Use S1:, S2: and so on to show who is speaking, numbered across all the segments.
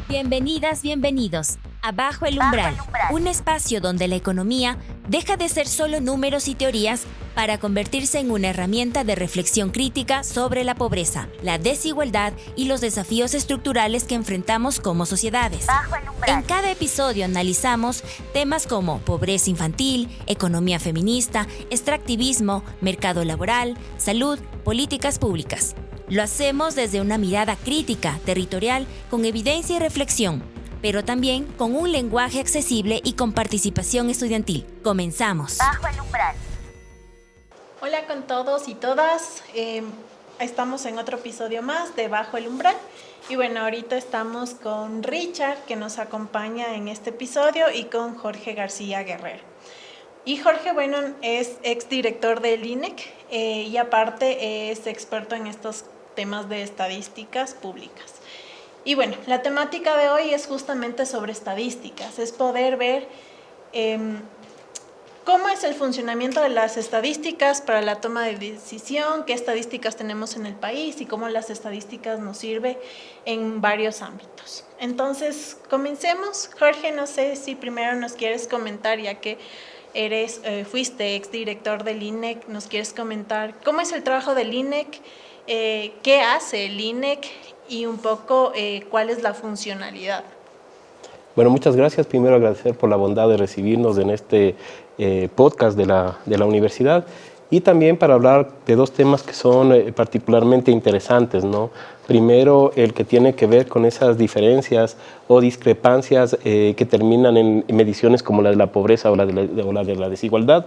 S1: Bienvenidas, bienvenidos a Bajo el Umbral, un espacio donde la economía deja de ser solo números y teorías para convertirse en una herramienta de reflexión crítica sobre la pobreza, la desigualdad y los desafíos estructurales que enfrentamos como sociedades. En cada episodio analizamos temas como pobreza infantil, economía feminista, extractivismo, mercado laboral, salud, políticas públicas. Lo hacemos desde una mirada crítica, territorial, con evidencia y reflexión, pero también con un lenguaje accesible y con participación estudiantil. Comenzamos.
S2: Bajo el Umbral.
S3: Hola con todos y todas. Estamos en otro episodio más de Bajo el Umbral. Y bueno, ahorita estamos con Richard, que nos acompaña en este episodio, y con Jorge García Guerrero. Y Jorge, bueno, es exdirector del INEC y aparte es experto en estos temas de estadísticas públicas. Y bueno, la temática de hoy es justamente sobre estadísticas, es poder ver cómo es el funcionamiento de las estadísticas para la toma de decisión, qué estadísticas tenemos en el país y cómo las estadísticas nos sirven en varios ámbitos. Entonces, comencemos. Jorge, no sé si primero nos quieres comentar, ya que fuiste exdirector del INEC, nos quieres comentar cómo es el trabajo del INEC, qué hace el INEC y un poco cuál es la funcionalidad.
S4: Bueno, muchas gracias. Primero agradecer por la bondad de recibirnos en este podcast de la universidad, y también para hablar de dos temas que son particularmente interesantes, ¿no? Primero, el que tiene que ver con esas diferencias o discrepancias que terminan en mediciones como la de la pobreza o la de la desigualdad,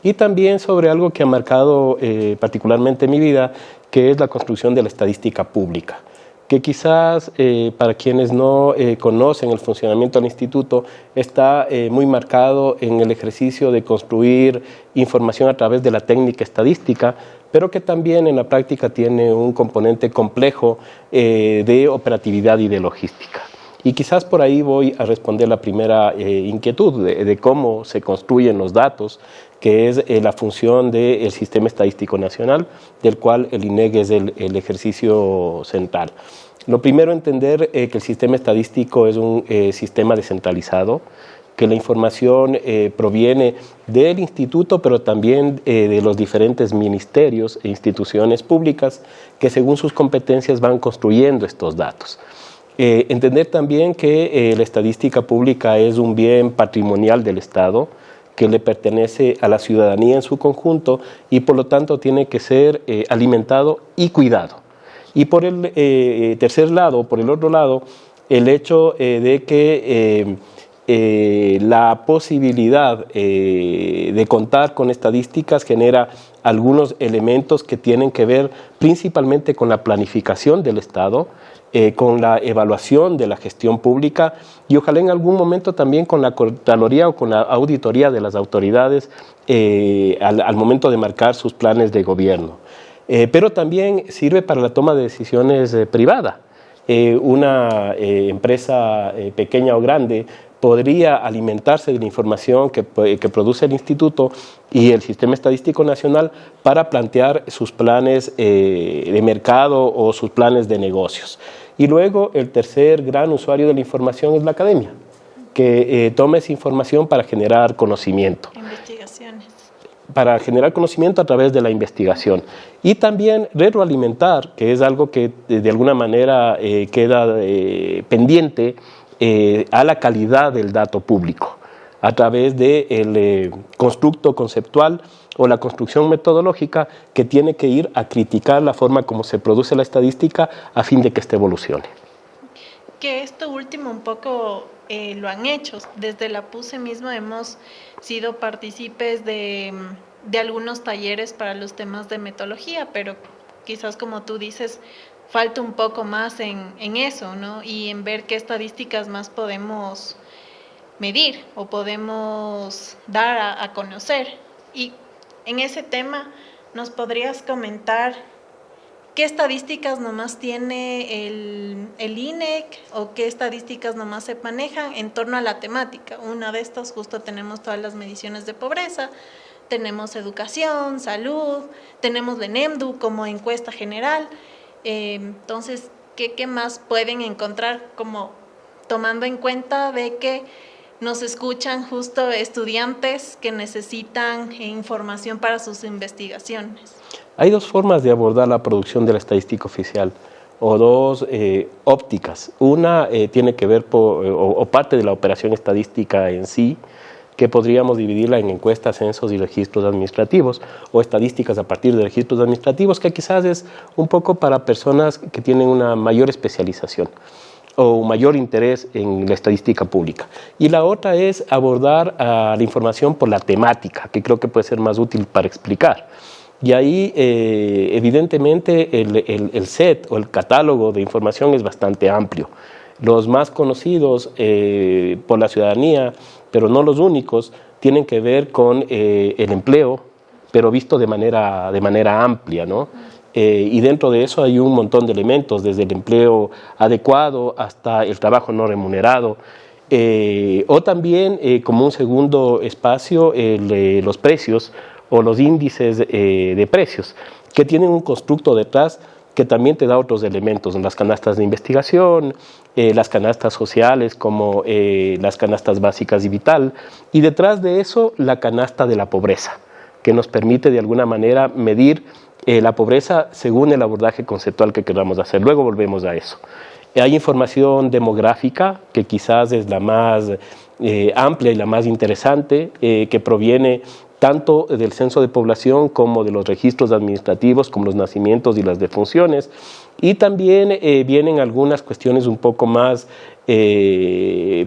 S4: y también sobre algo que ha marcado particularmente mi vida, que es la construcción de la estadística pública, que quizás para quienes no conocen el funcionamiento del instituto está muy marcado en el ejercicio de construir información a través de la técnica estadística, pero que también en la práctica tiene un componente complejo de operatividad y de logística. Y quizás por ahí voy a responder la primera inquietud de cómo se construyen los datos, que es la función del Sistema Estadístico Nacional, del cual el INEC es el ejercicio central. Lo primero, entender que el sistema estadístico es un sistema descentralizado, que la información proviene del instituto, pero también de los diferentes ministerios e instituciones públicas que según sus competencias van construyendo estos datos. Entender también que la estadística pública es un bien patrimonial del Estado, que le pertenece a la ciudadanía en su conjunto y por lo tanto tiene que ser alimentado y cuidado. Y por el tercer lado, por el otro lado, el hecho de que la posibilidad de contar con estadísticas genera algunos elementos que tienen que ver principalmente con la planificación del Estado, con la evaluación de la gestión pública y ojalá en algún momento también con la Contraloría o con la auditoría de las autoridades al momento de marcar sus planes de gobierno. Pero también sirve para la toma de decisiones privada. Una empresa pequeña o grande podría alimentarse de la información que produce el Instituto y el Sistema Estadístico Nacional para plantear sus planes de mercado o sus planes de negocios. Y luego el tercer gran usuario de la información es la academia, que toma esa información para generar conocimiento.
S3: Investigaciones.
S4: Para generar conocimiento a través de la investigación y también retroalimentar, que es algo que de alguna manera queda pendiente a la calidad del dato público a través del constructo conceptual o la construcción metodológica que tiene que ir a criticar la forma como se produce la estadística a fin de que éste evolucione.
S3: Que esto último un poco lo han hecho. Desde la PUCE mismo hemos sido partícipes de algunos talleres para los temas de metodología, pero quizás como tú dices, falta un poco más en eso, ¿no? Y en ver qué estadísticas más podemos medir o podemos dar a conocer. Y en ese tema, ¿nos podrías comentar qué estadísticas nomás tiene el INEC o qué estadísticas nomás se manejan en torno a la temática? Una de estas justo tenemos todas las mediciones de pobreza, tenemos educación, salud, tenemos la ENEMDU como encuesta general. Entonces, ¿qué más pueden encontrar como tomando en cuenta de que nos escuchan justo estudiantes que necesitan información para sus investigaciones.
S4: Hay dos formas de abordar la producción de la estadística oficial, o dos ópticas. Una tiene que ver o parte de la operación estadística en sí, que podríamos dividirla en encuestas, censos y registros administrativos, o estadísticas a partir de registros administrativos, que quizás es un poco para personas que tienen una mayor especialización o un mayor interés en la estadística pública. Y la otra es abordar la información por la temática, que creo que puede ser más útil para explicar. Y ahí, evidentemente, el set o el catálogo de información es bastante amplio. Los más conocidos por la ciudadanía, pero no los únicos, tienen que ver con el empleo, pero visto de manera amplia, ¿no? Y dentro de eso hay un montón de elementos, desde el empleo adecuado hasta el trabajo no remunerado, o también como un segundo espacio los precios o los índices de precios, que tienen un constructo detrás que también te da otros elementos, las canastas de investigación, las canastas sociales como las canastas básicas y vital, y detrás de eso la canasta de la pobreza, que nos permite de alguna manera medir la pobreza según el abordaje conceptual que queramos hacer. Luego volvemos a eso. Hay información demográfica, que quizás es la más amplia y la más interesante, que proviene tanto del censo de población como de los registros administrativos, como los nacimientos y las defunciones, y también vienen algunas cuestiones un poco más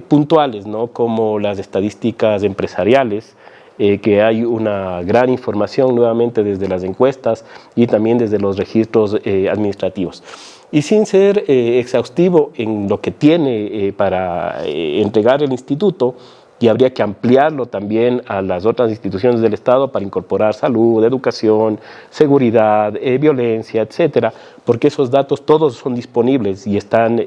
S4: puntuales, ¿no? Como las estadísticas empresariales, que hay una gran información nuevamente desde las encuestas y también desde los registros administrativos. Y sin ser exhaustivo en lo que tiene para entregar el instituto, y habría que ampliarlo también a las otras instituciones del Estado para incorporar salud, educación, seguridad, violencia, etcétera, porque esos datos todos son disponibles y están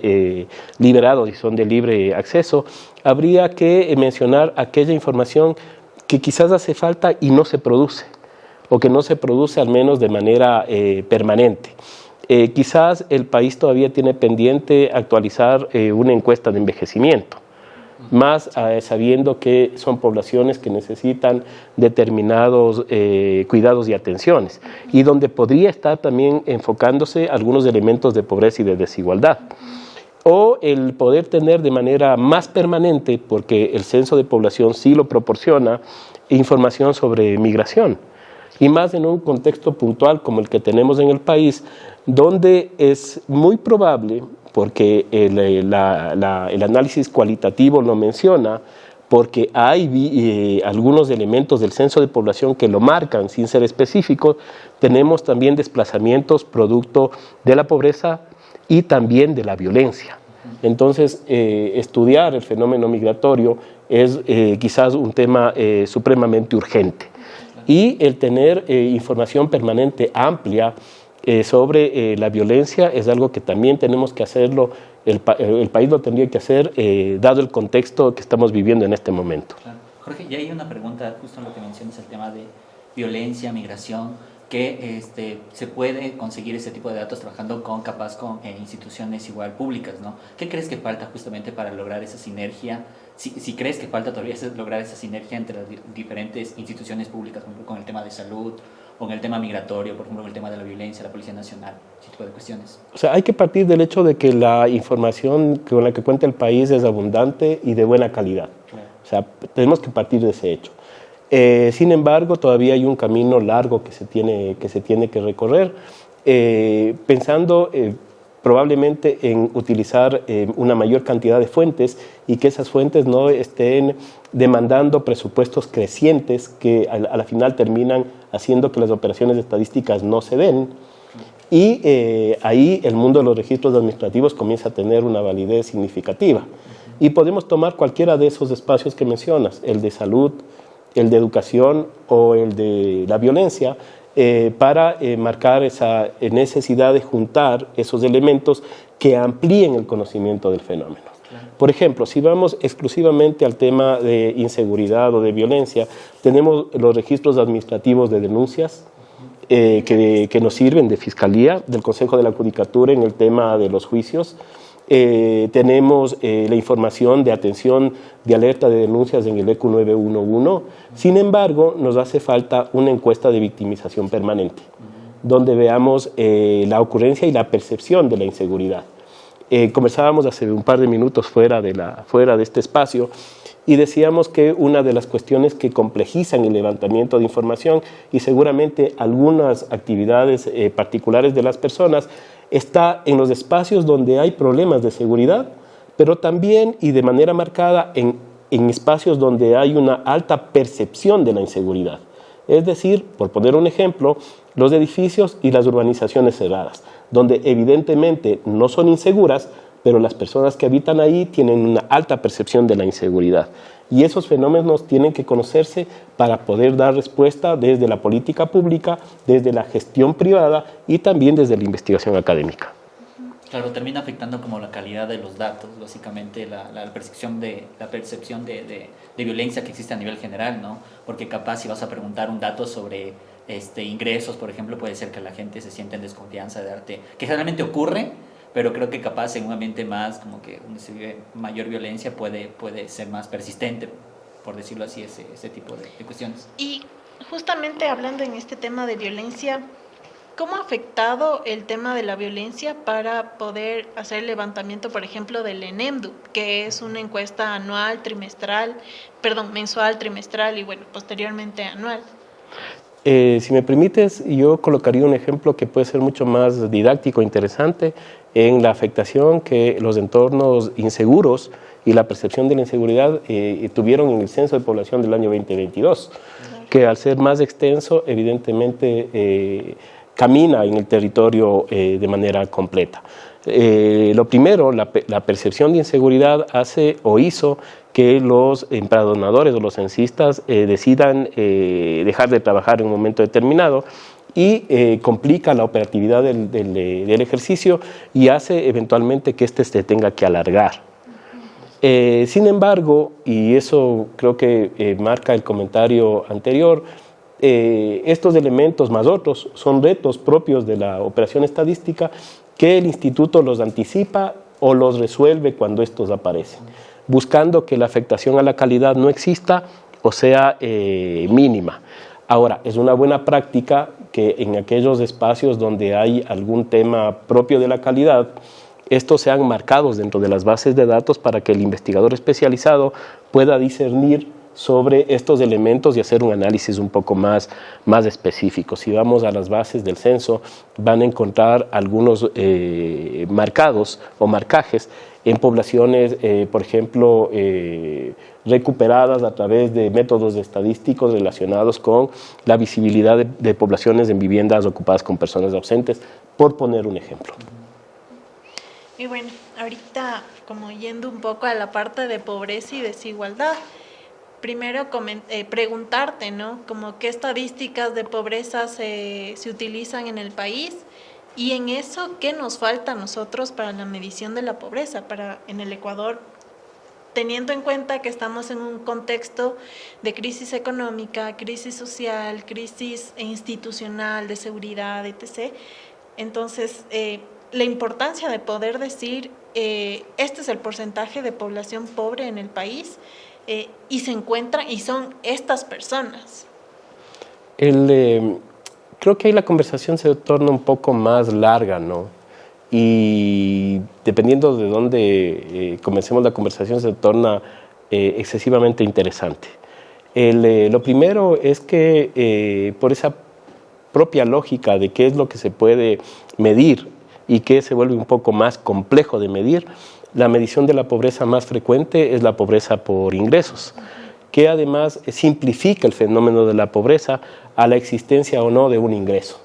S4: liberados y son de libre acceso. Habría que mencionar aquella información que quizás hace falta y no se produce, o que no se produce al menos de manera permanente. Quizás el país todavía tiene pendiente actualizar una encuesta de envejecimiento, más sabiendo que son poblaciones que necesitan determinados cuidados y atenciones, y donde podría estar también enfocándose algunos elementos de pobreza y de desigualdad. O el poder tener de manera más permanente, porque el censo de población sí lo proporciona, información sobre migración, y más en un contexto puntual como el que tenemos en el país, donde es muy probable, porque el análisis cualitativo lo menciona, porque hay algunos elementos del censo de población que lo marcan sin ser específicos, tenemos también desplazamientos producto de la pobreza y también de la violencia. Entonces, estudiar el fenómeno migratorio es quizás un tema supremamente urgente. Y el tener información permanente amplia sobre la violencia es algo que también tenemos que hacerlo, el país lo tendría que hacer dado el contexto que estamos viviendo en este momento.
S2: Claro. Jorge, ya hay una pregunta justo en lo que mencionas, el tema de violencia, migración, que se puede conseguir ese tipo de datos trabajando con instituciones igual públicas, ¿no? ¿Qué crees que falta justamente para lograr esa sinergia? Si crees que falta todavía lograr esa sinergia entre las diferentes instituciones públicas, por ejemplo, con el tema de salud, o en el tema migratorio, por ejemplo, en el tema de la violencia, la Policía Nacional, ese tipo de cuestiones. O
S4: sea, hay que partir del hecho de que la información con la que cuenta el país es abundante y de buena calidad. Claro. O sea, tenemos que partir de ese hecho. Sin embargo, todavía hay un camino largo que se tiene que recorrer, pensando probablemente en utilizar una mayor cantidad de fuentes y que esas fuentes no estén demandando presupuestos crecientes que a la final terminan haciendo que las operaciones estadísticas no se den. Y ahí el mundo de los registros administrativos comienza a tener una validez significativa. Y podemos tomar cualquiera de esos espacios que mencionas, el de salud, el de educación o el de la violencia, para marcar esa necesidad de juntar esos elementos que amplíen el conocimiento del fenómeno. Claro. Por ejemplo, si vamos exclusivamente al tema de inseguridad o de violencia, tenemos los registros administrativos de denuncias que nos sirven de Fiscalía, del Consejo de la Judicatura en el tema de los juicios, tenemos la información de atención de alerta de denuncias en el ECU 911. Sin embargo, nos hace falta una encuesta de victimización permanente, donde veamos la ocurrencia y la percepción de la inseguridad. Conversábamos hace un par de minutos fuera de este espacio y decíamos que una de las cuestiones que complejizan el levantamiento de información y seguramente algunas actividades particulares de las personas está en los espacios donde hay problemas de seguridad, pero también y de manera marcada en espacios donde hay una alta percepción de la inseguridad. Es decir, por poner un ejemplo, los edificios y las urbanizaciones cerradas, donde evidentemente no son inseguras, pero las personas que habitan ahí tienen una alta percepción de la inseguridad. Y esos fenómenos tienen que conocerse para poder dar respuesta desde la política pública, desde la gestión privada y también desde la investigación académica.
S2: Claro, termina afectando como la calidad de los datos, básicamente la percepción de violencia que existe a nivel general, ¿no? Porque capaz si vas a preguntar un dato sobre ingresos, por ejemplo, puede ser que la gente se sienta en desconfianza de darte, que generalmente ocurre, pero creo que capaz en un ambiente más, como que donde se vive mayor violencia, puede ser más persistente, por decirlo así, ese tipo de cuestiones.
S3: Y justamente hablando en este tema de violencia, ¿cómo ha afectado el tema de la violencia para poder hacer el levantamiento, por ejemplo, del ENEMDU, que es una encuesta mensual, trimestral y bueno, posteriormente anual?
S4: Si me permites, yo colocaría un ejemplo que puede ser mucho más didáctico e interesante en la afectación que los entornos inseguros y la percepción de la inseguridad tuvieron en el censo de población del año 2022, que al ser más extenso, evidentemente camina en el territorio de manera completa. Lo primero, la percepción de inseguridad hace o hizo que los empadronadores o los censistas decidan dejar de trabajar en un momento determinado y complica la operatividad del ejercicio y hace eventualmente que se tenga que alargar. Sin embargo, y eso creo que marca el comentario anterior, estos elementos más otros son retos propios de la operación estadística que el instituto los anticipa o los resuelve cuando estos aparecen, buscando que la afectación a la calidad no exista o sea mínima. Ahora, es una buena práctica que en aquellos espacios donde hay algún tema propio de la calidad, estos sean marcados dentro de las bases de datos para que el investigador especializado pueda discernir sobre estos elementos y hacer un análisis un poco más específico. Si vamos a las bases del censo, van a encontrar algunos marcados o marcajes en poblaciones, por ejemplo, recuperadas a través de métodos estadísticos relacionados con la visibilidad de poblaciones en viviendas ocupadas con personas ausentes, por poner un ejemplo.
S3: Y bueno, ahorita como yendo un poco a la parte de pobreza y desigualdad, primero preguntarte, ¿no? Como qué estadísticas de pobreza se utilizan en el país y en eso, ¿qué nos falta a nosotros para la medición de la pobreza en el Ecuador? Teniendo en cuenta que estamos en un contexto de crisis económica, crisis social, crisis institucional, de seguridad, etc. Entonces, la importancia de poder decir, este es el porcentaje de población pobre en el país, y se encuentran, y son estas personas.
S4: Creo que ahí la conversación se torna un poco más larga, ¿no? Y dependiendo de dónde comencemos la conversación se torna excesivamente interesante. Lo primero es que por esa propia lógica de qué es lo que se puede medir y que se vuelve un poco más complejo de medir, la medición de la pobreza más frecuente es la pobreza por ingresos, que además simplifica el fenómeno de la pobreza a la existencia o no de un ingreso.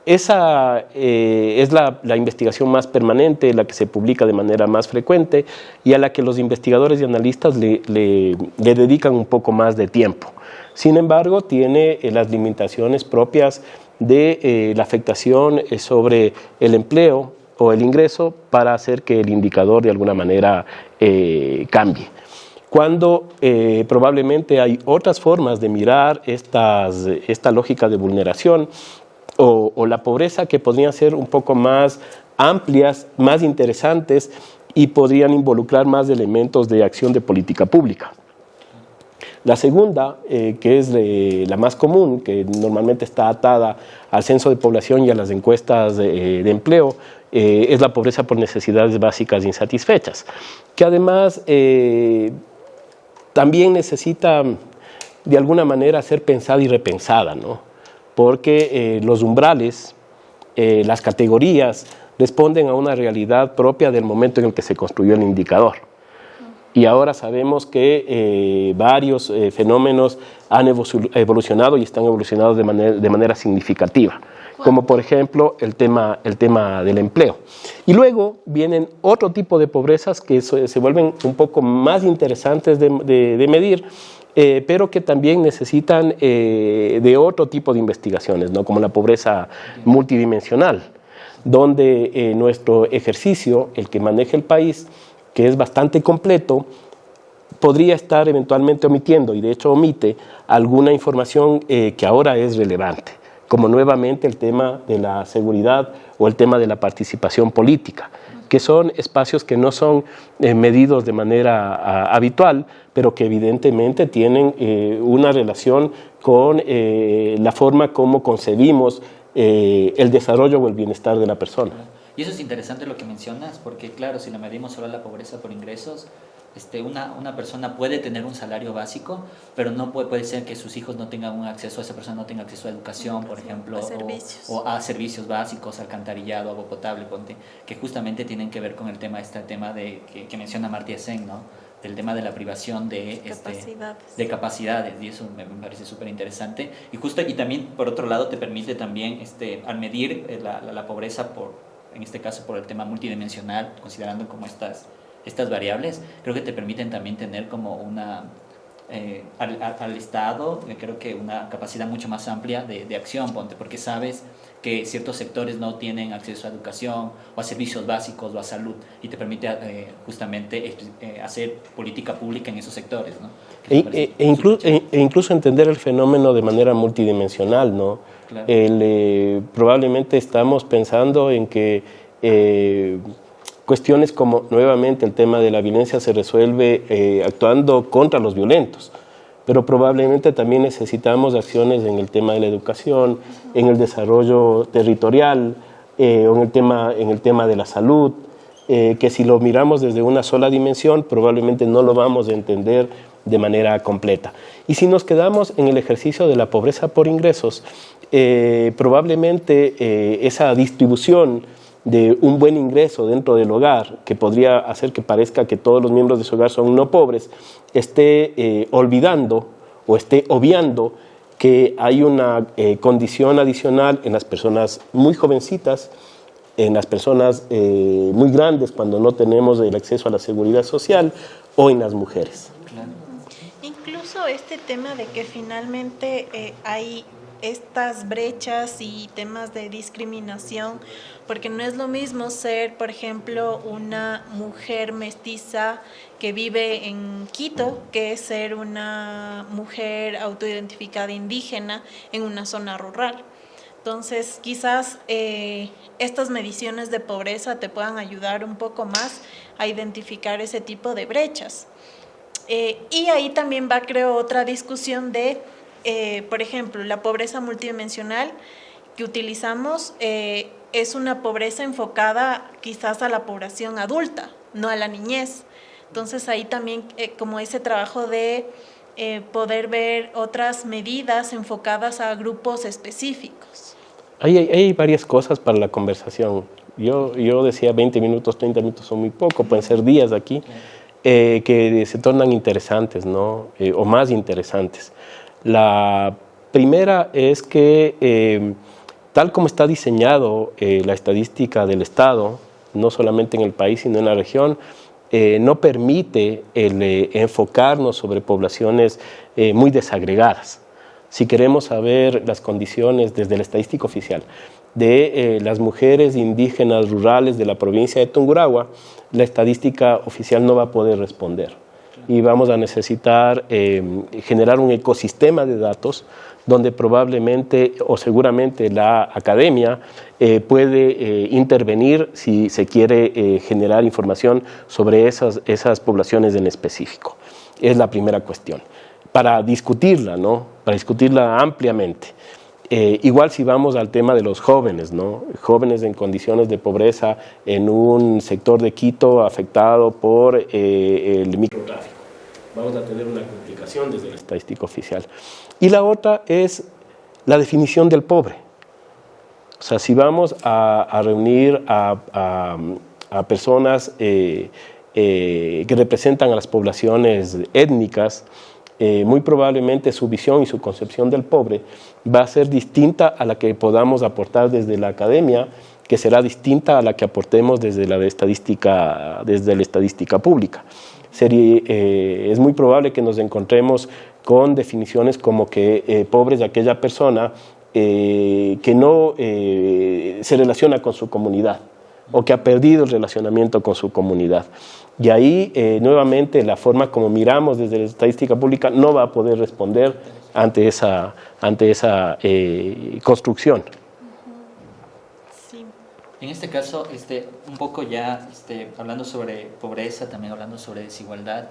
S4: Esa es la investigación más permanente, la que se publica de manera más frecuente y a la que los investigadores y analistas le dedican un poco más de tiempo. Sin embargo, tiene las limitaciones propias de la afectación sobre el empleo o el ingreso para hacer que el indicador de alguna manera cambie. Cuando probablemente hay otras formas de mirar esta lógica de vulneración o la pobreza que podrían ser un poco más amplias, más interesantes y podrían involucrar más elementos de acción de política pública. La segunda, que es la más común, que normalmente está atada al censo de población y a las encuestas de empleo, es la pobreza por necesidades básicas insatisfechas, que además también necesita de alguna manera ser pensada y repensada, ¿no? Porque los umbrales, las categorías, responden a una realidad propia del momento en el que se construyó el indicador. Y ahora sabemos que varios fenómenos han evolucionado y están evolucionando de manera significativa, como por ejemplo el tema del empleo. Y luego vienen otro tipo de pobrezas que se vuelven un poco más interesantes de medir, pero que también necesitan de otro tipo de investigaciones, ¿no? Como la pobreza multidimensional, donde nuestro ejercicio, el que maneja el país, que es bastante completo, podría estar eventualmente omitiendo, y de hecho omite, alguna información que ahora es relevante, como nuevamente el tema de la seguridad o el tema de la participación política, que son espacios que no son medidos de manera habitual, pero que evidentemente tienen una relación con la forma como concebimos el desarrollo o el bienestar de la persona.
S2: Y eso es interesante lo que mencionas, porque claro, si lo medimos solo la pobreza por ingresos, una persona puede tener un salario básico, pero no puede ser que sus hijos no tengan un acceso, esa persona no tenga acceso a educación, por ejemplo, o a servicios básicos, alcantarillado, agua potable, que justamente tienen que ver con el tema que menciona Amartya Sen, ¿no? Del tema de la privación de capacidades, y eso me parece súper interesante. Y también, por otro lado, te permite también, al medir la pobreza en este caso por el tema multidimensional, considerando como estas variables, creo que te permiten también tener como al Estado, creo que una capacidad mucho más amplia de acción, porque sabes que ciertos sectores no tienen acceso a educación o a servicios básicos o a salud, y te permite justamente hacer política pública en esos sectores, ¿no?
S4: Incluso entender el fenómeno de manera multidimensional, ¿no? Claro. Probablemente estamos pensando en que cuestiones como nuevamente el tema de la violencia se resuelve actuando contra los violentos, pero probablemente también necesitamos acciones en el tema de la educación, en el desarrollo territorial, o en el tema de la salud, que si lo miramos desde una sola dimensión probablemente no lo vamos a entender de manera completa. Y si nos quedamos en el ejercicio de la pobreza por ingresos, probablemente esa distribución de un buen ingreso dentro del hogar, que podría hacer que parezca que todos los miembros de su hogar son no pobres, esté olvidando o esté obviando que hay una condición adicional en las personas muy jovencitas, en las personas muy grandes cuando no tenemos el acceso a la seguridad social, o en las mujeres.
S3: Incluso este tema de que finalmente hay estas brechas y temas de discriminación, porque no es lo mismo ser, por ejemplo, una mujer mestiza que vive en Quito que ser una mujer autoidentificada indígena en una zona rural. Entonces, quizás estas mediciones de pobreza te puedan ayudar un poco más a identificar ese tipo de brechas. Y ahí también va, creo, otra discusión de, por ejemplo, la pobreza multidimensional que utilizamos es una pobreza enfocada quizás a la población adulta, no a la niñez. Entonces ahí también como ese trabajo de poder ver otras medidas enfocadas a grupos específicos.
S4: Hay varias cosas para la conversación. Yo decía 20 minutos, 30 minutos son muy poco, pueden ser días aquí, que se tornan interesantes, ¿no? O más interesantes. La primera es que tal como está diseñado la estadística del Estado, no solamente en el país sino en la región, no permite enfocarnos sobre poblaciones muy desagregadas. Si queremos saber las condiciones desde la estadística oficial de las mujeres indígenas rurales de la provincia de Tungurahua, la estadística oficial no va a poder responder. y vamos a necesitar generar un ecosistema de datos donde probablemente o seguramente la academia puede intervenir si se quiere generar información sobre esas poblaciones en específico. Es la primera cuestión. Para discutirla, ¿no? Para discutirla ampliamente. Igual si vamos al tema de los jóvenes, ¿no? Jóvenes en condiciones de pobreza en un sector de Quito afectado por el microtráfico. Vamos a tener una complicación desde la estadística oficial. Y la otra es la definición del pobre. O sea, si vamos a reunir a personas que representan a las poblaciones étnicas, muy probablemente su visión y su concepción del pobre va a ser distinta a la que podamos aportar desde la academia, que será distinta a la que aportemos desde la estadística pública. Es muy probable que nos encontremos con definiciones como que pobre es aquella persona que no se relaciona con su comunidad o que ha perdido el relacionamiento con su comunidad. Y ahí, nuevamente, la forma como miramos desde la estadística pública no va a poder responder ante esa construcción.
S3: Sí.
S2: En este caso, un poco ya hablando sobre pobreza, también hablando sobre desigualdad,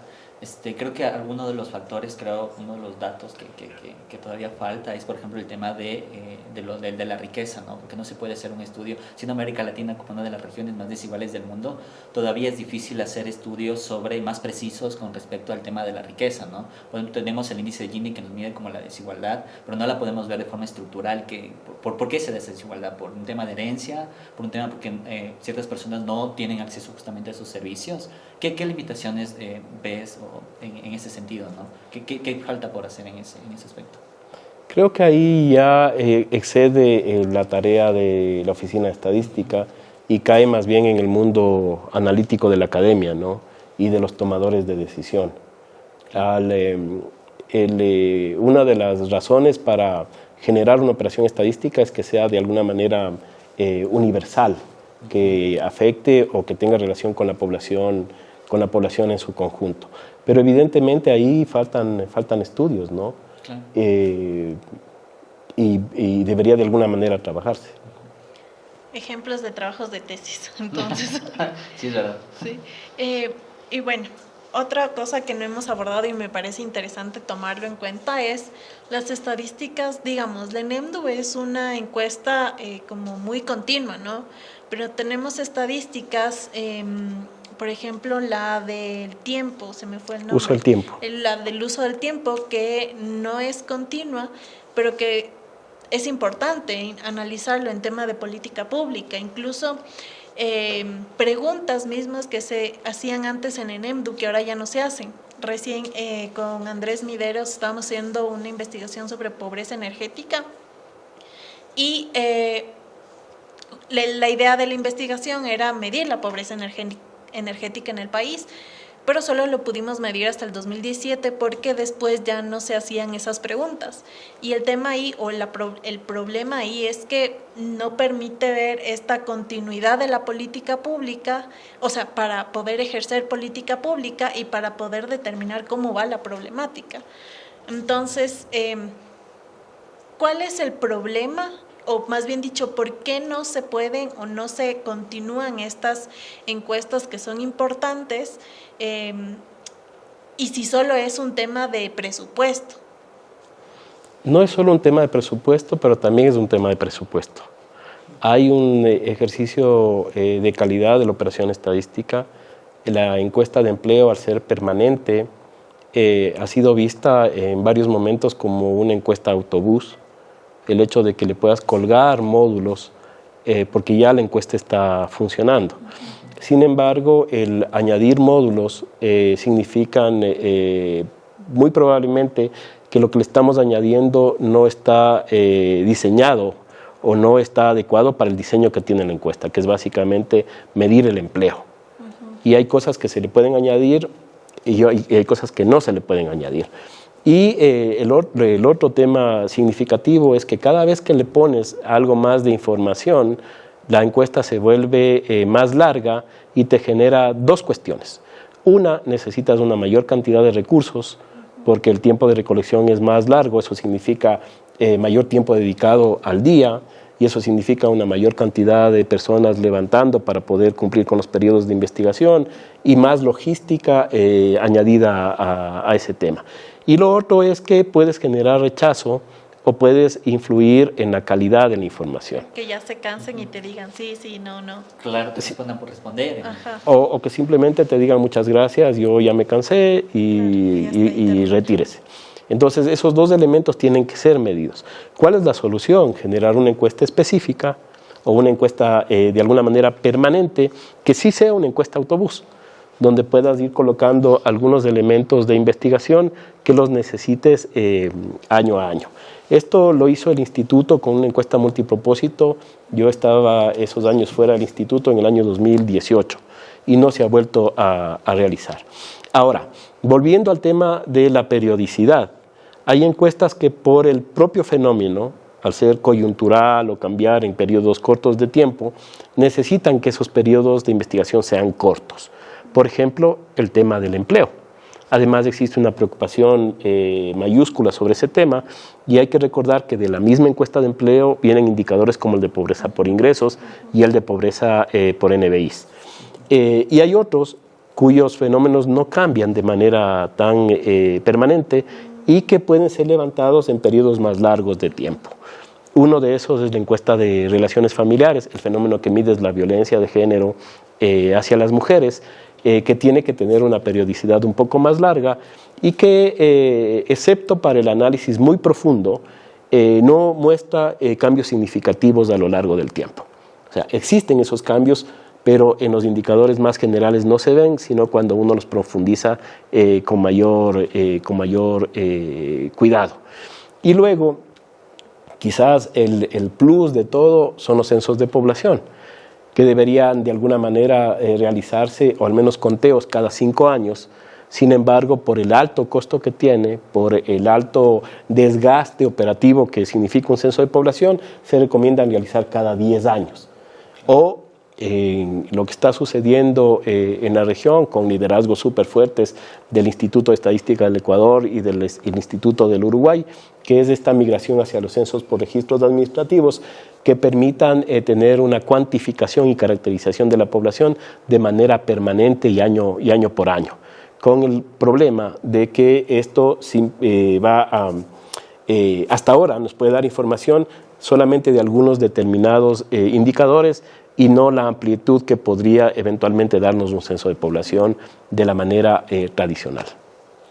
S2: creo que alguno de los factores, uno de los datos que todavía falta es, por ejemplo, el tema de la riqueza, ¿no? Porque no se puede hacer un estudio, siendo América Latina como una de las regiones más desiguales del mundo, todavía es difícil hacer estudios más precisos con respecto al tema de la riqueza, ¿no? Por ejemplo, tenemos el índice de Gini que nos mide como la desigualdad, pero no la podemos ver de forma estructural. ¿Por qué se da esa desigualdad? ¿Por un tema de herencia? ¿Por un tema porque ciertas personas no tienen acceso justamente a esos servicios? ¿Qué limitaciones ves en ese sentido, ¿no? ¿Qué falta por hacer en ese aspecto?
S4: Creo que ahí ya excede la tarea de la Oficina de Estadística y cae más bien en el mundo analítico de la academia, ¿no? Y de los tomadores de decisión. Una de las razones para generar una operación estadística es que sea de alguna manera universal, que afecte o que tenga relación con la población en su conjunto. Pero evidentemente ahí faltan estudios, ¿no? Claro. Y debería de alguna manera trabajarse.
S3: Ejemplos de trabajos de tesis, entonces.
S2: Sí, es verdad.
S3: Sí. Y bueno, otra cosa que no hemos abordado y me parece interesante tomarlo en cuenta es las estadísticas. Digamos, la ENEMDU es una encuesta como muy continua, ¿no? Pero tenemos estadísticas, por ejemplo, la del tiempo, se me fue el nombre.
S4: Uso del tiempo.
S3: La del uso del tiempo, que no es continua, pero que es importante analizarlo en tema de política pública. Incluso preguntas mismas que se hacían antes en ENEMDU, que ahora ya no se hacen. Recién con Andrés Mideros estábamos haciendo una investigación sobre pobreza energética y la idea de la investigación era medir la pobreza energética en el país, pero solo lo pudimos medir hasta el 2017 porque después ya no se hacían esas preguntas. Y el tema ahí, o el problema ahí es que no permite ver esta continuidad de la política pública, o sea, para poder ejercer política pública y para poder determinar cómo va la problemática. Entonces, ¿cuál es el problema? O más bien dicho, ¿por qué no se pueden o no se continúan estas encuestas que son importantes? Y si solo es un tema de presupuesto.
S4: No es solo un tema de presupuesto, pero también es un tema de presupuesto. Hay un ejercicio de calidad de la operación estadística. La encuesta de empleo, al ser permanente, ha sido vista en varios momentos como una encuesta autobús. El hecho de que le puedas colgar módulos, porque ya la encuesta está funcionando. Sin embargo, el añadir módulos significan muy probablemente que lo que le estamos añadiendo no está diseñado o no está adecuado para el diseño que tiene la encuesta, que es básicamente medir el empleo. Y hay cosas que se le pueden añadir y hay cosas que no se le pueden añadir. Y el otro tema significativo es que cada vez que le pones algo más de información, la encuesta se vuelve más larga y te genera dos cuestiones. Una, necesitas una mayor cantidad de recursos porque el tiempo de recolección es más largo, eso significa mayor tiempo dedicado al día y eso significa una mayor cantidad de personas levantando para poder cumplir con los periodos de investigación y más logística añadida a ese tema. Y lo otro es que puedes generar rechazo o puedes influir en la calidad de la información.
S3: Que ya se cansen y te digan sí, sí, no, no.
S2: Claro, te respondan por responder.
S3: Ajá.
S4: O que simplemente te digan muchas gracias, yo ya me cansé y retírese. Entonces esos dos elementos tienen que ser medidos. ¿Cuál es la solución? Generar una encuesta específica o una encuesta de alguna manera permanente que sí sea una encuesta autobús, donde puedas ir colocando algunos elementos de investigación que los necesites año a año. Esto lo hizo el instituto con una encuesta multipropósito. Yo estaba esos años fuera del instituto en el año 2018 y no se ha vuelto a realizar. Ahora, volviendo al tema de la periodicidad, hay encuestas que por el propio fenómeno, al ser coyuntural o cambiar en periodos cortos de tiempo, necesitan que esos periodos de investigación sean cortos. Por ejemplo, el tema del empleo. Además existe una preocupación mayúscula sobre ese tema y hay que recordar que de la misma encuesta de empleo vienen indicadores como el de pobreza por ingresos y el de pobreza por NBIs. Y hay otros cuyos fenómenos no cambian de manera tan permanente y que pueden ser levantados en periodos más largos de tiempo. Uno de esos es la encuesta de relaciones familiares, el fenómeno que mide es la violencia de género hacia las mujeres, que tiene que tener una periodicidad un poco más larga y que, excepto para el análisis muy profundo, no muestra cambios significativos a lo largo del tiempo. O sea, existen esos cambios, pero en los indicadores más generales no se ven, sino cuando uno los profundiza con mayor cuidado. Y luego, quizás el plus de todo son los censos de población, que deberían de alguna manera realizarse, o al menos conteos cada 5 años. Sin embargo, por el alto costo que tiene, por el alto desgaste operativo que significa un censo de población, se recomienda realizar cada 10 años. O lo que está sucediendo en la región con liderazgos súper fuertes del Instituto de Estadística del Ecuador y del Instituto del Uruguay, que es esta migración hacia los censos por registros administrativos que permitan tener una cuantificación y caracterización de la población de manera permanente y año por año, con el problema de que esto hasta ahora nos puede dar información solamente de algunos determinados indicadores y no la amplitud que podría eventualmente darnos un censo de población de la manera tradicional.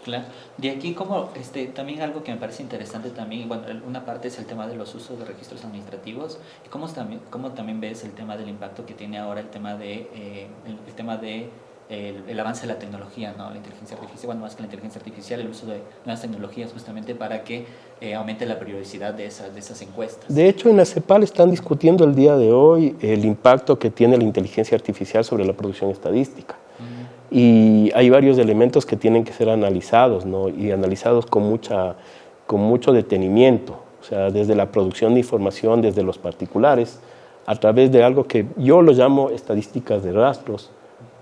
S2: Claro. De aquí como también algo que me parece interesante también, bueno, una parte es el tema de los usos de registros administrativos y cómo también ves el tema del impacto que tiene ahora el tema de el avance de la tecnología, ¿no? La inteligencia artificial, bueno, más que la inteligencia artificial, el uso de nuevas tecnologías justamente para que aumente la periodicidad de esas encuestas.
S4: De hecho, en la CEPAL están discutiendo el día de hoy el impacto que tiene la inteligencia artificial sobre la producción estadística. Y hay varios elementos que tienen que ser analizados, ¿no? Y analizados con mucho detenimiento, o sea, desde la producción de información, desde los particulares, a través de algo que yo lo llamo estadísticas de rastros,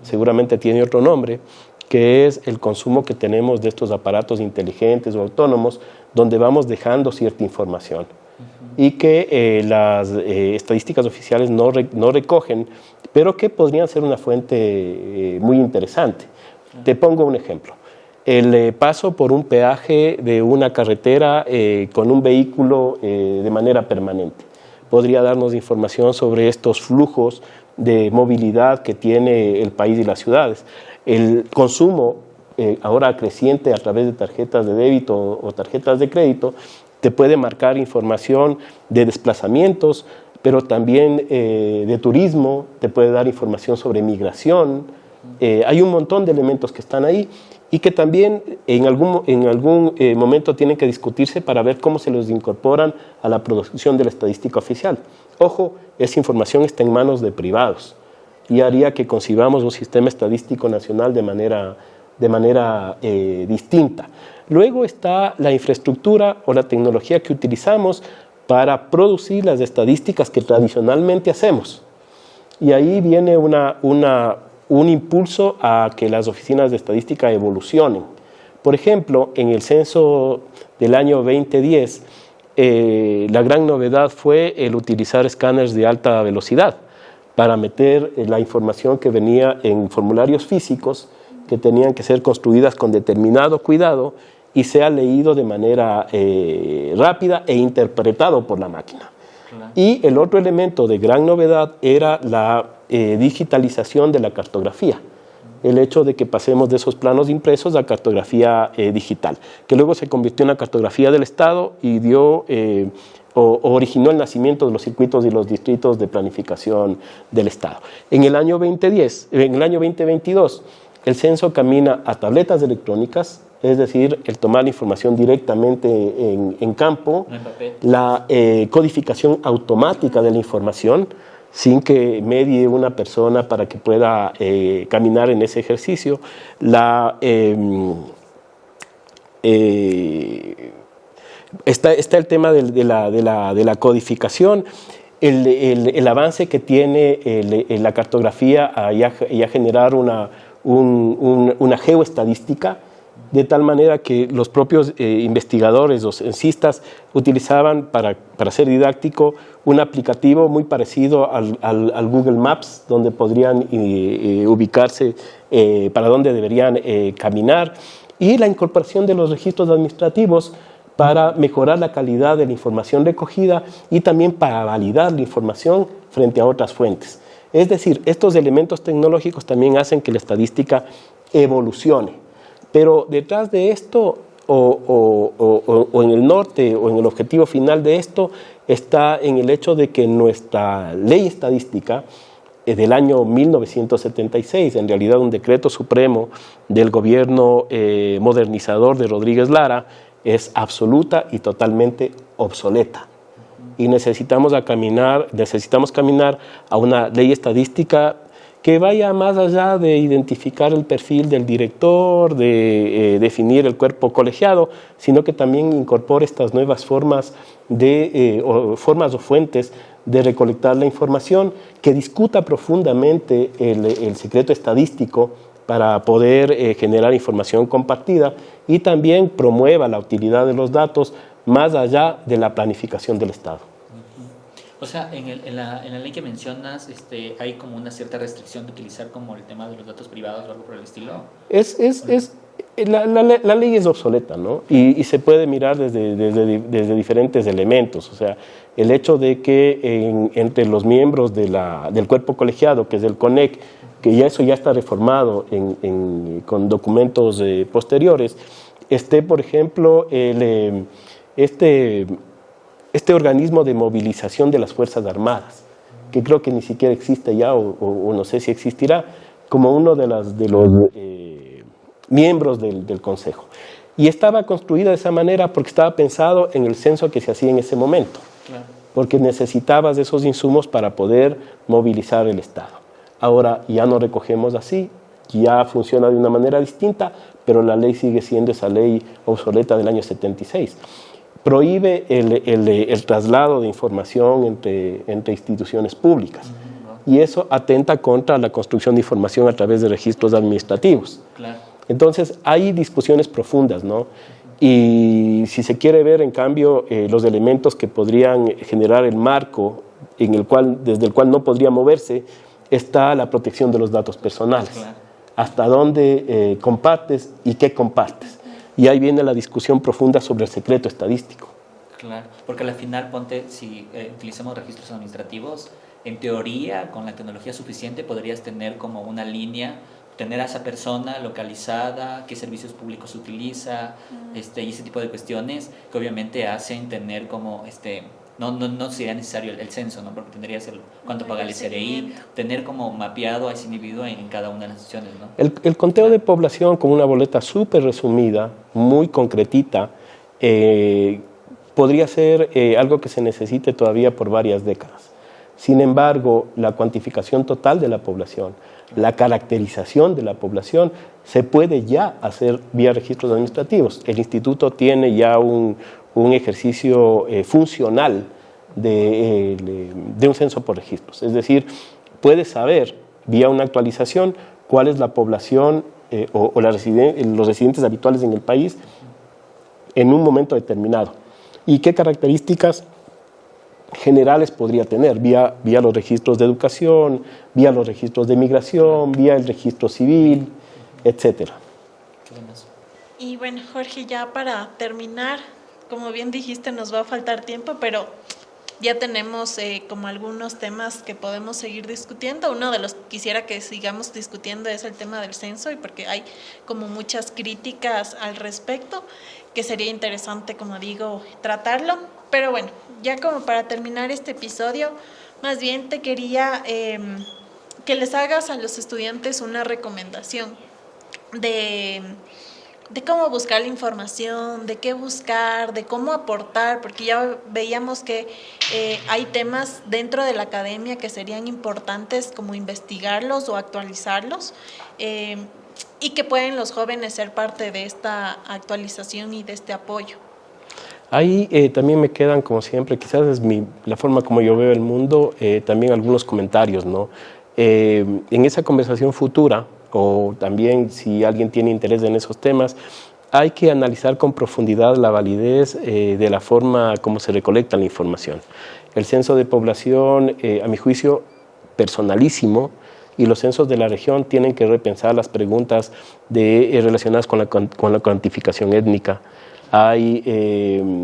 S4: seguramente tiene otro nombre, que es el consumo que tenemos de estos aparatos inteligentes o autónomos, donde vamos dejando cierta información y que las estadísticas oficiales no recogen, pero que podrían ser una fuente muy interesante. Te pongo un ejemplo. El paso por un peaje de una carretera con un vehículo de manera permanente podría darnos información sobre estos flujos de movilidad que tiene el país y las ciudades. El consumo ahora creciente a través de tarjetas de débito o tarjetas de crédito te puede marcar información de desplazamientos, pero también de turismo, te puede dar información sobre migración. Hay un montón de elementos que están ahí y que también en algún momento tienen que discutirse para ver cómo se los incorporan a la producción de la estadística oficial. Ojo, esa información está en manos de privados y haría que concibamos un sistema estadístico nacional de manera distinta. Luego está la infraestructura o la tecnología que utilizamos para producir las estadísticas que tradicionalmente hacemos. Y ahí viene una un impulso a que las oficinas de estadística evolucionen. Por ejemplo, en el censo del año 2010, la gran novedad fue el utilizar escáneres de alta velocidad para meter la información que venía en formularios físicos que tenían que ser construidas con determinado cuidado y sea leído de manera rápida e interpretado por la máquina. Claro. Y el otro elemento de gran novedad era la digitalización de la cartografía. El hecho de que pasemos de esos planos impresos a cartografía digital, que luego se convirtió en la cartografía del Estado y dio originó el nacimiento de los circuitos y los distritos de planificación del Estado. En el año 2022, el censo camina a tabletas electrónicas, es decir, el tomar la información directamente en campo, la codificación automática de la información, sin que medie una persona para que pueda caminar en ese ejercicio, está el tema de la codificación, el avance que tiene la cartografía a ya generar una geoestadística, de tal manera que los propios investigadores o censistas utilizaban para ser didáctico un aplicativo muy parecido al Google Maps, donde podrían ubicarse para dónde deberían caminar, y la incorporación de los registros administrativos para mejorar la calidad de la información recogida y también para validar la información frente a otras fuentes. Es decir, estos elementos tecnológicos también hacen que la estadística evolucione. Pero detrás de esto, o en el norte, o en el objetivo final de esto, está en el hecho de que nuestra ley estadística del año 1976, en realidad un decreto supremo del gobierno modernizador de Rodríguez Lara, es absoluta y totalmente obsoleta. Y necesitamos caminar a una ley estadística que vaya más allá de identificar el perfil del director, de definir el cuerpo colegiado, sino que también incorpore estas nuevas formas o fuentes de recolectar la información, que discuta profundamente el secreto estadístico para poder generar información compartida y también promueva la utilidad de los datos más allá de la planificación del Estado.
S2: O sea, en la ley que mencionas, hay como una cierta restricción de utilizar como el tema de los datos privados o algo por el estilo. La ley es obsoleta, ¿no? Y se puede mirar desde diferentes elementos. O sea, el hecho de que entre los miembros del cuerpo colegiado, que es el CONEC, que ya está reformado con documentos posteriores, por ejemplo, este organismo de movilización de las Fuerzas Armadas, que creo que ni siquiera existe ya, o no sé si existirá, como uno de los miembros del Consejo. Y estaba construida de esa manera porque estaba pensado en el censo que se hacía en ese momento, claro, porque necesitabas de esos insumos para poder movilizar el Estado. Ahora ya no recogemos así, ya funciona de una manera distinta, pero la ley sigue siendo esa ley obsoleta del año 76. Prohíbe el traslado de información entre instituciones públicas. Y eso atenta contra la construcción de información a través de registros administrativos. Claro. Entonces, hay discusiones profundas, ¿no? Y si se quiere ver, en cambio, los elementos que podrían generar el marco desde el cual no podría moverse, está la protección de los datos personales. Claro. Hasta dónde compartes y qué compartes. Y ahí viene la discusión profunda sobre el secreto estadístico. Claro, porque al final, si utilizamos registros administrativos, en teoría, con la tecnología suficiente, podrías tener como una línea, tener a esa persona localizada, qué servicios públicos utiliza, y ese tipo de cuestiones que obviamente hacen tener como, no sería necesario el censo, ¿no? Porque tendrías cuánto paga el SRI, tener como mapeado a ese individuo en cada una de las secciones, ¿no?
S4: El conteo de población, con una boleta súper resumida, muy concretita, podría ser algo que se necesite todavía por varias décadas. Sin embargo, la cuantificación total de la población, la caracterización de la población, se puede ya hacer vía registros administrativos. El instituto tiene ya un ejercicio funcional de un censo por registros. Es decir, puede saber, vía una actualización, cuál es la población o los residentes habituales en el país en un momento determinado y qué características generales podría tener vía los registros de educación, vía los registros de migración, vía el registro civil, etcétera.
S3: Y bueno, Jorge, ya para terminar, como bien dijiste, nos va a faltar tiempo, pero ya tenemos como algunos temas que podemos seguir discutiendo. Uno de los que quisiera que sigamos discutiendo es el tema del censo, y porque hay como muchas críticas al respecto, que sería interesante, como digo, tratarlo. Pero bueno, ya como para terminar este episodio, más bien te quería que les hagas a los estudiantes una recomendación de cómo buscar la información, de qué buscar, de cómo aportar, porque ya veíamos que hay temas dentro de la academia que serían importantes como investigarlos o actualizarlos, y que pueden los jóvenes ser parte de esta actualización y de este apoyo.
S4: Ahí también me quedan, como siempre, quizás es la forma como yo veo el mundo, también algunos comentarios, ¿no? En esa conversación futura, o también si alguien tiene interés en esos temas, hay que analizar con profundidad la validez de la forma como se recolecta la información. El censo de población, a mi juicio, personalísimo, y los censos de la región tienen que repensar las preguntas relacionadas con la cuantificación étnica. Hay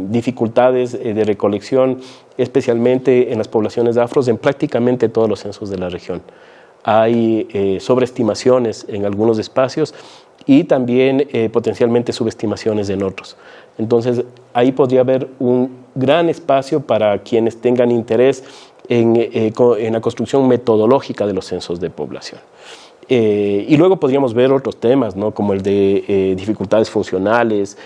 S4: dificultades de recolección, especialmente en las poblaciones afros, en prácticamente todos los censos de la región. Hay sobreestimaciones en algunos espacios y también potencialmente subestimaciones en otros. Entonces, ahí podría haber un gran espacio para quienes tengan interés en la construcción metodológica de los censos de población. Y luego podríamos ver otros temas, ¿no? Como el de dificultades funcionales,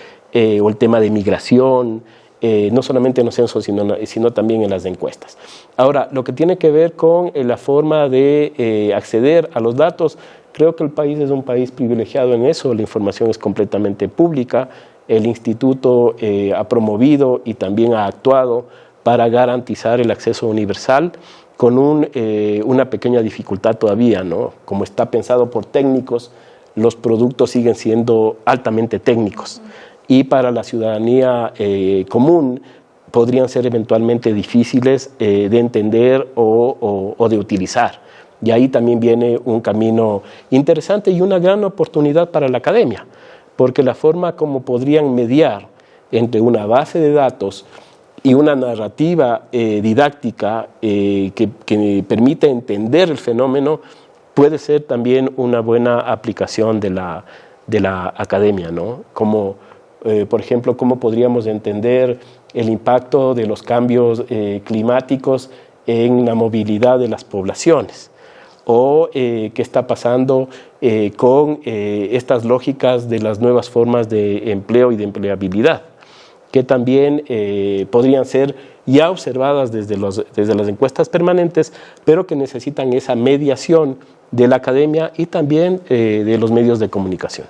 S4: o el tema de migración, no solamente en los censos, sino también en las encuestas. Ahora, lo que tiene que ver con la forma de acceder a los datos, creo que el país es un país privilegiado en eso, la información es completamente pública, el instituto ha promovido y también ha actuado para garantizar el acceso universal, con una pequeña dificultad todavía, ¿no? Como está pensado por técnicos, los productos siguen siendo altamente técnicos. Y para la ciudadanía común podrían ser eventualmente difíciles de entender o de utilizar. Y ahí también viene un camino interesante y una gran oportunidad para la academia, porque la forma como podrían mediar entre una base de datos y una narrativa didáctica que permite entender el fenómeno puede ser también una buena aplicación de la academia, ¿no? Como por ejemplo, cómo podríamos entender el impacto de los cambios climáticos en la movilidad de las poblaciones, o qué está pasando con estas lógicas de las nuevas formas de empleo y de empleabilidad, que también podrían ser ya observadas desde las encuestas permanentes, pero que necesitan esa mediación de la academia y también de los medios de comunicación.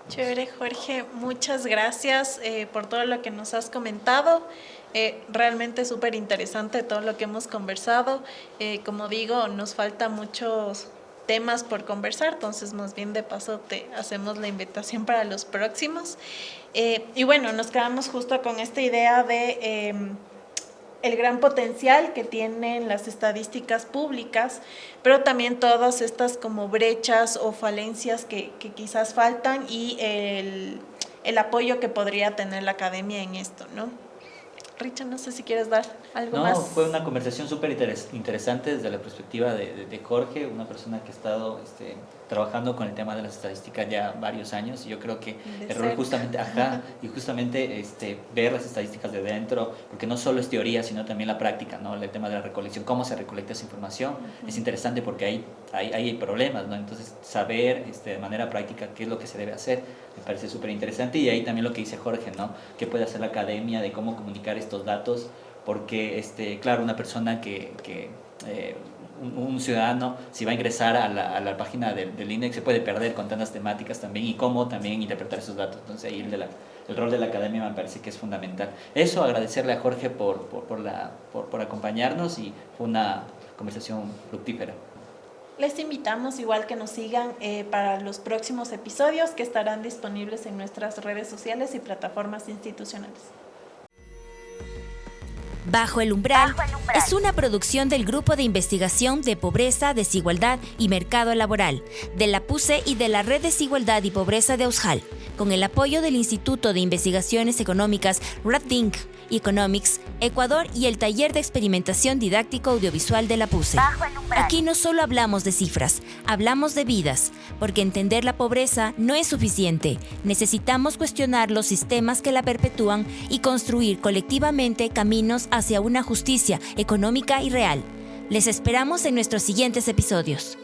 S3: Chévere, Jorge, muchas gracias por todo lo que nos has comentado. Realmente súper interesante todo lo que hemos conversado. Como digo, nos falta muchos temas por conversar, entonces más bien de paso te hacemos la invitación para los próximos. Y bueno, nos quedamos justo con esta idea de el gran potencial que tienen las estadísticas públicas, pero también todas estas como brechas o falencias que quizás faltan, y el apoyo que podría tener la academia en esto, ¿no? Richard, no sé si quieres dar algo más.
S2: No, fue una conversación súper interesante desde la perspectiva de Jorge, una persona que ha estado trabajando con el tema de las estadísticas ya varios años. Yo creo que el rol justamente, ver las estadísticas de dentro, porque no solo es teoría, sino también la práctica, ¿no? El tema de la recolección, cómo se recolecta esa información, es interesante porque hay problemas, ¿no? Entonces, saber de manera práctica qué es lo que se debe hacer, me parece súper interesante. Y ahí también lo que dice Jorge, ¿no? ¿Qué puede hacer la academia de cómo comunicar estos datos? Porque, claro, una persona un ciudadano, si va a ingresar a la página del INEC, se puede perder con tantas temáticas también, y cómo también interpretar esos datos. Entonces ahí el rol de la academia me parece que es fundamental. Eso, agradecerle a Jorge por acompañarnos, y fue una conversación fructífera.
S3: Les invitamos igual que nos sigan para los próximos episodios que estarán disponibles en nuestras redes sociales y plataformas institucionales.
S1: Bajo el Umbral es una producción del Grupo de Investigación de Pobreza, Desigualdad y Mercado Laboral, de la PUCE y de la Red Desigualdad y Pobreza de Aujal, con el apoyo del Instituto de Investigaciones Económicas Rethink Economics, Ecuador y el Taller de Experimentación Didáctico Audiovisual de la PUCE. Aquí no solo hablamos de cifras, hablamos de vidas, porque entender la pobreza no es suficiente. Necesitamos cuestionar los sistemas que la perpetúan y construir colectivamente caminos hacia una justicia económica y real. Les esperamos en nuestros siguientes episodios.